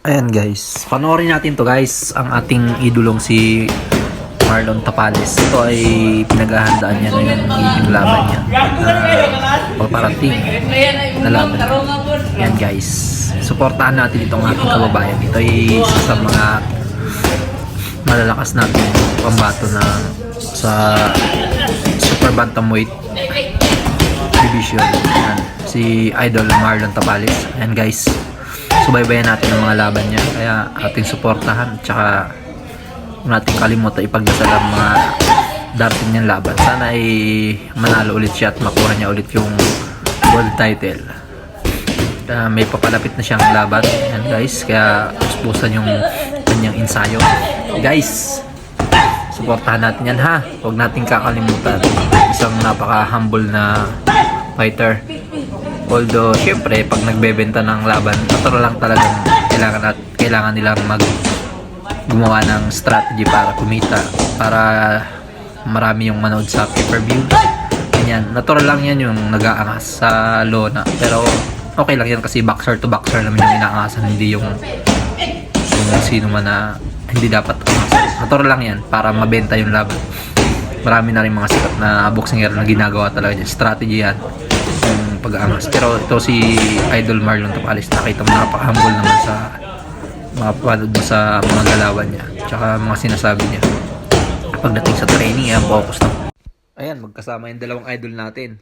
Ayan guys, panoorin natin to guys, ang ating idolong si Marlon Tapales. Ito ay pinaghahandaan niya na yung magiging laban niya na paparating na laban. Ayan guys, suportahan natin itong ating kababayan. Ito ay isa sa mga malalakas natin pambato na sa super bantamweight division. Ayan, si Idol Marlon Tapales. Ayan guys, subaybayan natin ang mga laban niya, kaya ating suportahan, tsaka huwag natin kalimutan ipagdasal ang mga darating niyang laban. Sana ay manalo ulit siya at makuha niya ulit yung world title. May papalapit na siyang laban. Yan guys, kaya puspusan yung kanyang ensayo. Guys, suportahan natin yan ha, huwag natin kakalimutan. Isang napaka-humble na fighter. Although, syempre, pag nagbebenta ng laban, natural lang talagang kailangan nilang gumawa ng strategy para kumita, para marami yung manood sa pay-per-view. Ganyan, natural lang yan yung nag-aangas sa lona. Pero, okay lang yan kasi boxer to boxer naman yung inaangasan, hindi yung sino man na hindi dapat angasan. Natural lang yan para mabenta yung laban. Marami na rin mga sikat na boxinger na ginagawa talaga yan. Strategy yan, yung pag-aangas. Pero ito si Idol Marlon Tapales, nakita mo napaka-humble naman sa mapapanood mo sa mga galawan niya, tsaka mga sinasabi niya pagdating sa training. Yan, focus na. Ayan, magkasama yung dalawang idol natin.